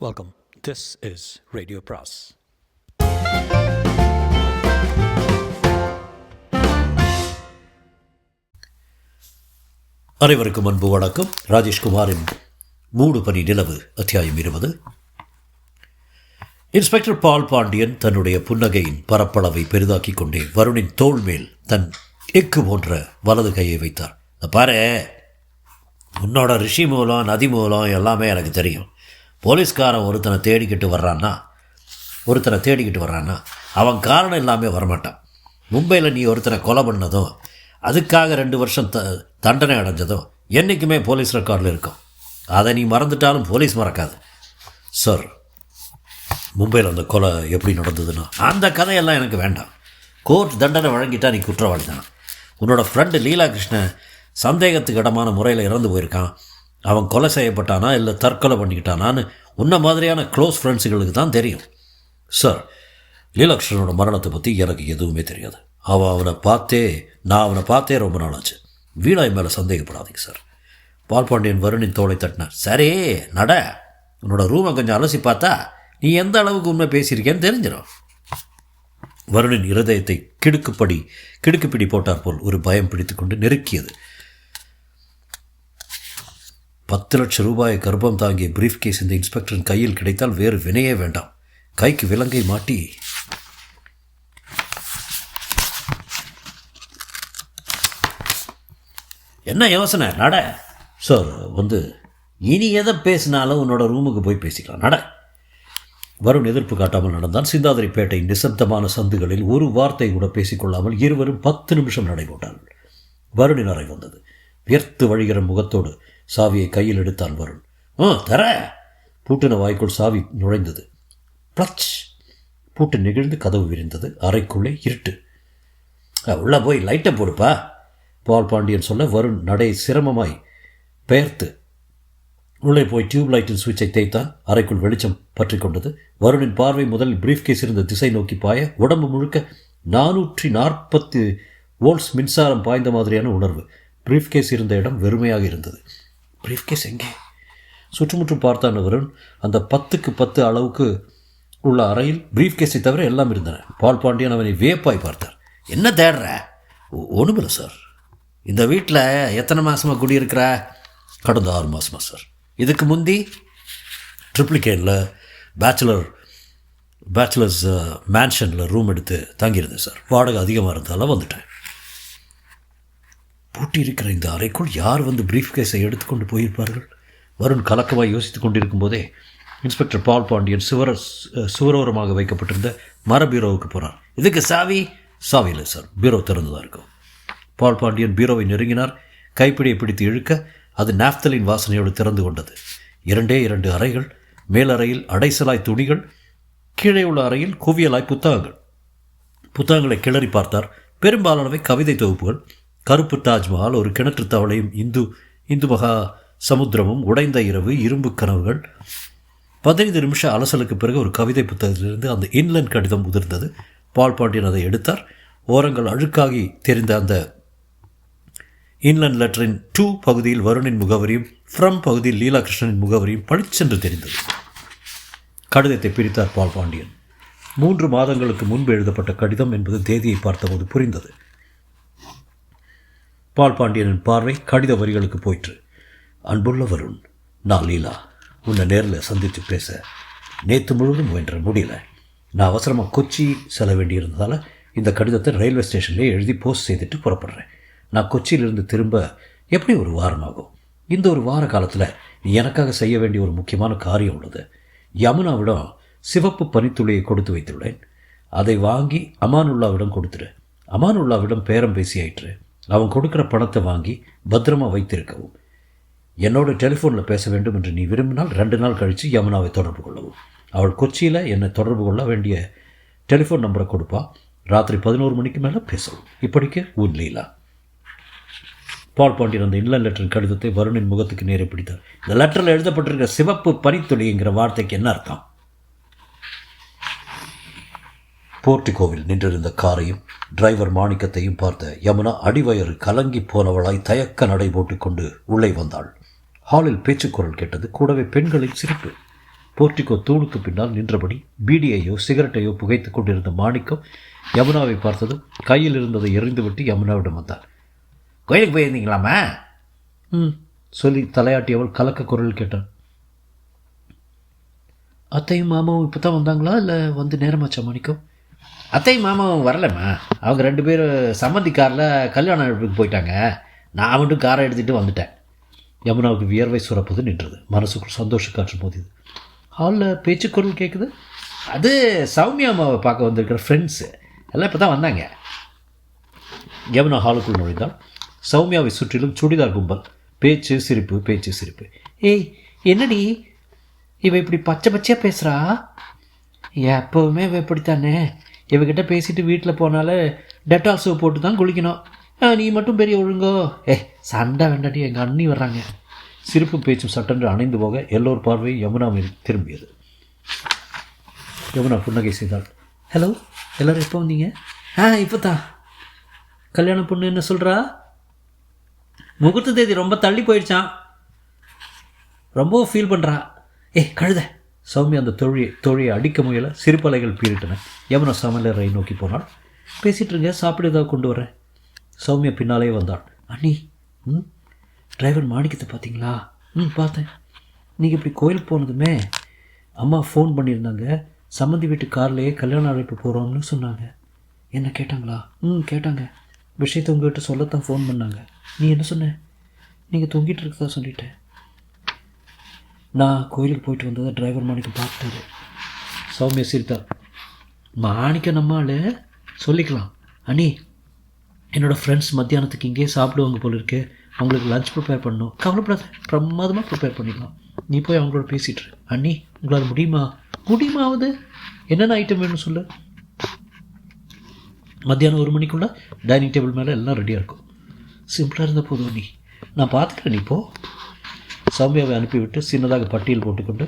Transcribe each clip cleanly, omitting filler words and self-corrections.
Welcome. This is Radio Pras. அனைவருக்கும் அன்பு வணக்கம். ராஜேஷ்குமாரின் மூடு பனி நிலவு அத்தியாயம் 20. இன்ஸ்பெக்டர் பால் பாண்டியன் தன்னுடைய புன்னகையின் பரப்பளவை பெரிதாக்கிக் கொண்டே வருணின் தோள் மேல் தன் எக்கு போன்ற வலது கையை வைத்தார். பாரு, உன்னோட ரிஷி மூலம் நதி மூலம் எல்லாமே எனக்கு தெரியும். போலீஸ்காரன் ஒருத்தனை தேடிக்கிட்டு வர்றான்னா அவன் காரணம் இல்லாமல் வரமாட்டான். மும்பையில் நீ ஒருத்தனை கொலை பண்ணதும் அதுக்காக 2 வருஷம் தண்டனை அடைஞ்சதும் என்றைக்குமே போலீஸ் ரெக்கார்டில் இருக்கும். அதை நீ மறந்துட்டாலும் போலீஸ் மறக்காது. சார், மும்பையில் அந்த கொலை எப்படி நடந்ததுன்னா அந்த கதையெல்லாம் எனக்கு வேண்டாம். கோர்ட் தண்டனை வழங்கிட்டா நீ குற்றவாளி தான். உன்னோட ஃப்ரெண்டு லீலா கிருஷ்ணன் சந்தேகத்துக்கு இடமான முறையில் இறந்து போயிருக்கான். அவன் கொலை செய்யப்பட்டானா இல்லை தற்கொலை பண்ணிக்கிட்டானான்னு உன்ன மாதிரியான க்ளோஸ் ஃப்ரெண்ட்ஸுகளுக்கு தான் தெரியும். சார், லீலாகிருஷ்ணனோட மரணத்தை பற்றி எனக்கு எதுவுமே தெரியாது. நான் அவனை பார்த்தே ரொம்ப நாள் ஆச்சு. வீணாய் மேலே சந்தேகப்படாதீங்க சார். பால் பாண்டியன் வருணின் தோளை தட்டினார். சரி நட, உன்னோட ரூமை கொஞ்சம் அலசி பார்த்தா நீ எந்த அளவுக்கு உண்மை பேசியிருக்கேன்னு தெரிஞ்சிடும். வருணின் இருதயத்தை கிடுக்குப்பிடி போட்டார் போல் ஒரு பயம் பிடித்து கொண்டு நெருக்கியது. 10 லட்சம் ரூபாயை கர்ப்பம் தாங்கிய பிரீஃப் கேஸ் இந்த இன்ஸ்பெக்டரின் கையில் கிடைத்தால் வேறு வினையே வேண்டாம். கைக்கு விலங்கை மாட்டி என்ன யோசனை? நட சார். இனி எதை பேசினாலும் உன்னோட ரூமுக்கு போய் பேசிக்கலாம். நட. வருண் எதிர்ப்பு காட்டாமல் நடந்தான். சிந்தாதிரிப்பேட்டை நிசப்தமான சந்துகளில் ஒரு வார்த்தை கூட பேசிக்கொள்ளாமல் இருவரும் 10 நிமிஷம் நடைபோட்டார்கள். வருணின் அறை வந்தது. வியர்த்து வழிகிற முகத்தோடு சாவியை கையில் எடுத்தான் வருண். தர. பூட்டின வாய்க்குள் சாவி நுழைந்தது. ப்ளச். பூட்டு நெகிழ்ந்து கதவு விரிந்தது. அறைக்குள்ளே இருட்டு. உள்ளே போய் லைட்டை போடுப்பா, பால் பாண்டியன் சொல்ல வருண் நடை சிரமமாய் பெயர்த்து உள்ளே போய் டியூப் லைட்டின் சுவிட்சை தேய்த்தான். அறைக்குள் வெளிச்சம் பற்றி கொண்டது. வருணின் பார்வை முதலில் பிரீஃப் கேஸ் இருந்த திசை நோக்கி பாய உடம்பு முழுக்க 440 வோல்ட்ஸ் மின்சாரம் பாய்ந்த மாதிரியான உணர்வு. பிரீஃப் கேஸ் இருந்த இடம் வெறுமையாக இருந்தது. பிரீஃப் கேஸ் எங்கே? சுற்றுமுற்றும் பார்த்தான் வருண். அந்த 10க்கு 10 அளவுக்கு உள்ள அறையில் பிரீஃப் கேஸை தவிர எல்லாம் இருந்தன. பால் பாண்டியன் அவனை வியப்பாய் பார்த்தார். என்ன தேடுற? ஒன்றுமில்லை சார். இந்த வீட்டில் எத்தனை மாதமாக குடியிருக்கிற? கடந்த 6 மாதமாக சார். இதுக்கு முந்தி ட்ரிப்ளிகேனில் பேச்சுலர்ஸ் மேன்ஷனில் ரூம் எடுத்து தங்கியிருந்தேன் சார். வாடகை அதிகமாக இருந்தாலும் வந்துட்டேன். பூட்டி இருக்கிற இந்த அறைக்குள் யார் பிரீஃப் கேஸை எடுத்துக்கொண்டு போயிருப்பார்கள்? வருண் கலக்கமாக யோசித்துக் கொண்டிருக்கும் போதே இன்ஸ்பெக்டர் பால் பாண்டியன் சுவரோரமாக வைக்கப்பட்டிருந்த மர பீரோவுக்கு போனார். இதுக்கு சாவி இல்லை சார், பீரோ திறந்துதான் இருக்கும். பால் பாண்டியன் பீரோவை நெருங்கினார். கைப்பிடியை பிடித்து இழுக்க அது நாப்தலின் வாசனையோடு திறந்து கொண்டது. 2 அறைகள். மேலறையில் அடைசலாய் துணிகள், கீழே உள்ள அறையில் குவியலாய் புத்தகங்களை கிளறி பார்த்தார். பெரும்பாலானவை கவிதை தொகுப்புகள். கருப்பு தாஜ்மஹால், ஒரு கிணற்று தவளையும், இந்து மகா சமுத்திரமும், உடைந்த இரவு, இரும்பு கனவுகள். 15 நிமிஷ அலசலுக்கு பிறகு ஒரு கவிதை புத்தகத்திலிருந்து அந்த இன்லண்ட் கடிதம் உதிர்ந்தது. பால் பாண்டியன் அதை எடுத்தார். ஓரங்கள் அழுக்காகி தெரிந்த அந்த இன்லண்ட் லெட்டரின் 2 பகுதியில் வருணின் முகவரியும், ஃப்ரம் பகுதியில் லீலாகிருஷ்ணனின் முகவரியும் பளிச்சென்று தெரிந்தது. கடிதத்தை பிரித்தார் பால் பாண்டியன். 3 மாதங்களுக்கு முன்பு எழுதப்பட்ட கடிதம் என்பது தேதியை பார்த்தபோது புரிந்தது. பால் பாண்டியனின் பார்வை கடித வரிகளுக்கு போயிற்று. அன்புள்ள வருண், நான் லீலா. உன்னை நேரில் சந்தித்து பேச நேற்று முழுவதும் முயன்ற முடியல. நான் அவசரமாக கொச்சி செல்ல வேண்டியிருந்ததால் இந்த கடிதத்தை ரயில்வே ஸ்டேஷன்லேயே எழுதி போஸ்ட் செய்துட்டு புறப்படுறேன். நான் கொச்சியிலிருந்து திரும்ப எப்படி ஒரு வாரம் ஆகும். இந்த ஒரு வார காலத்தில் நீ எனக்காக செய்ய வேண்டிய ஒரு முக்கியமான காரியம் உள்ளது. யமுனாவிடம் சிவப்பு பனித்துளியை கொடுத்து வைத்துள்ளேன். அதை வாங்கி அமானுல்லாவிடம் கொடுத்துரு. அமானுல்லாவிடம் பேரம் பேசியாயிற்று. அவன் கொடுக்குற பணத்தை வாங்கி பத்திரமாக வைத்திருக்கவும். என்னோட டெலிஃபோனில் பேச வேண்டும் என்று நீ விரும்பினால் 2 நாள் கழித்து யமுனாவை தொடர்பு கொள்ளவும். அவள் கொச்சியில் என்னை தொடர்பு கொள்ள வேண்டிய டெலிஃபோன் நம்பரை கொடுப்பா. ராத்திரி 11 மணிக்கு மேலே பேசவும். இப்படிக்கு உன் லீலா. பால் பாண்டியன் அந்த இன்லண்ட் லெட்டரின் கடிதத்தை வருணின் முகத்துக்கு நேரே பிடித்தார். இந்த லெட்டரில் எழுதப்பட்டிருக்கிற சிவப்பு பனித்துளிங்கிற வார்த்தைக்கு என்ன அர்த்தம்? போர்ட்டிகோவில் நின்றிருந்த காரையும் டிரைவர் மாணிக்கத்தையும் பார்த்த யமுனா அடிவயறு கலங்கி போனவளாய் தயக்க நடை போட்டுக்கொண்டு உள்ளே வந்தாள். ஹாலில் பேச்சுக்குரல் கேட்டது. கூடவே பெண்களின் சிரிப்பு. போர்ட்டிகோ தூணுக்கு பின்னால் நின்றபடி பீடியையோ சிகரெட்டையோ புகைத்து கொண்டிருந்த மாணிக்கம் யமுனாவை பார்த்ததும் கையில் இருந்ததை எறிந்துவிட்டு யமுனாவிடம் வந்தார். கோயிலுக்கு போயிருந்தீங்களாமா? சொல்லி தலையாட்டியவள் கலக்க குரல் கேட்டான். அத்தையும் மாமாவும் இப்போ தான் வந்தாங்களா இல்லை வந்து நேரமாச்சா மாணிக்கம்? அத்தையும் மாமாவும் வரலம்மா. அவங்க 2 பேரும் சம்மந்தி காரில் கல்யாண இடத்துக்கு போயிட்டாங்க. நான் மட்டும் காரை எடுத்துகிட்டு வந்துட்டேன். யமுனாவுக்கு வியர்வை சுரப்பது நின்றது. மனசுக்குள் சந்தோஷ காற்று மோதியது. ஹாலில் பேச்சுக்குரல் கேட்குது. அது சௌமியா அம்மாவை பார்க்க வந்திருக்கிற ஃப்ரெண்ட்ஸு எல்லாம் இப்போ தான் வந்தாங்க. யமுனா ஹாலுக்குள் நுழைந்தால் சௌமியாவை சுற்றிலும் சுடிதார் கும்பல். பேச்சு சிரிப்பு, பேச்சு சிரிப்பு. ஏய் என்னடி இவ இப்படி பச்சை பச்சையாக பேசுகிறா? எப்போவுமே இவ இப்படித்தானே. இவகிட்ட பேசிட்டு வீட்டில் போனாலே டெட்டால் சோப் போட்டு தான் குளிக்கணும். நீ மட்டும் பெரிய ஒழுங்கோ. சண்டை வேண்டாட்டி எங்கள் அண்ணி வர்றாங்க. சிரிப்பும் பேச்சும் சட்டென்று அணைந்து போக எல்லோர் பார்வையும் யமுனா மீது திரும்பியது. யமுனா புன்னகை செய்தாள். ஹலோ, எல்லோரும் எப்போ வந்தீங்க? இப்போ தான். கல்யாண பொண்ணு என்ன சொல்கிறா? முகூர்த்த தேதி ரொம்ப தள்ளி போயிடுச்சான். ரொம்ப ஃபீல் பண்ணுறா. கழுத. சௌமியா அந்த தோழியை அடிக்க முயல சிரிப்பலைகள் பீறிட்டன. யமுனா சமையலறை நோக்கி போனாள். பேசிகிட்ருங்க, சாப்பிட ஏதாவது கொண்டு வரேன். சௌமியா பின்னாலே வந்தாள். அண்ணி, டிரைவர் மாணிக்கத்தை பார்த்தீங்களா? பார்த்தேன். நீங்கள் இப்படி கோயிலுக்கு போனதுமே அம்மா ஃபோன் பண்ணியிருந்தாங்க. சம்மந்தி வீட்டு கார்லேயே கல்யாண அழைப்பு போகிறோம்னு சொன்னாங்க. என்ன கேட்டாங்களா? கேட்டாங்க. விஷயத்தை உங்கள்கிட்ட சொல்லத்தான் ஃபோன் பண்ணாங்க. நீ என்ன சொன்ன? நீங்கள் தொங்கிட்டு இருக்கதா சொல்லிட்டேன். நான் கோயிலுக்கு போயிட்டு வந்ததை டிரைவர் மாணிக்கம் பார்த்துட்டாரு. சௌமியா சிரித்தார். மாணிக்கம் நம்மால் சொல்லிக்கலாம். அண்ணி, என்னோடய ஃப்ரெண்ட்ஸ் மத்தியானத்துக்கு இங்கேயே சாப்பிடுவாங்க போல இருக்கு. அவங்களுக்கு லஞ்ச் ப்ரிப்பேர் பண்ணணும். கவலைப்படாத, பிரமாதமாக ப்ரிப்பேர் பண்ணிடலாம். நீ போய் அவங்களோட பேசிட்டுரு. அண்ணி, உங்களால் முடியுமாவது என்னென்ன ஐட்டம் வேணும்னு சொல்லு. மத்தியானம் 1 மணிக்குள்ளே டைனிங் டேபிள் மேலே எல்லாம் ரெடியாக இருக்கும். சிம்பிளாக இருந்த போதும் அண்ணி, நான் பார்த்துக்கிறேன். நீ போ. சௌமியாவை அனுப்பிவிட்டு சின்னதாக பட்டியல் போட்டுக்கொண்டு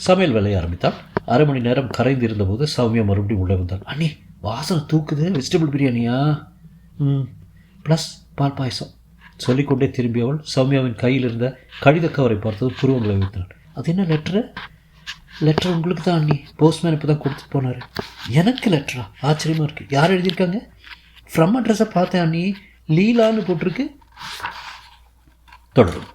சமையல் வேலையை ஆரம்பித்தாள். 1/2 மணி நேரம் கரைந்து இருந்தபோது சௌமியா மறுபடியும் உள்ளே வந்தாள். அண்ணி, வாசனை தூக்குது. வெஜிடபிள் பிரியாணியா? ப்ளஸ் பால் பாயசம். சொல்லிக்கொண்டே திரும்பியவள் சௌமியாவின் கையில் இருந்த கடித கவரை பார்த்தது புருவங்களை வைத்தாள். அது என்ன லெட்ரு? லெட்டர் உங்களுக்கு தான் அண்ணி. போஸ்ட்மேன் இப்போ தான் கொடுத்துட்டு போனார். எனக்கு லெட்டரா? ஆச்சரியமாக இருக்குது. யார் எழுதியிருக்காங்க? ஃப்ரம் அட்ரஸை பார்த்தேன் அண்ணி. லீலான்னு போட்டிருக்கு. தொடரும்.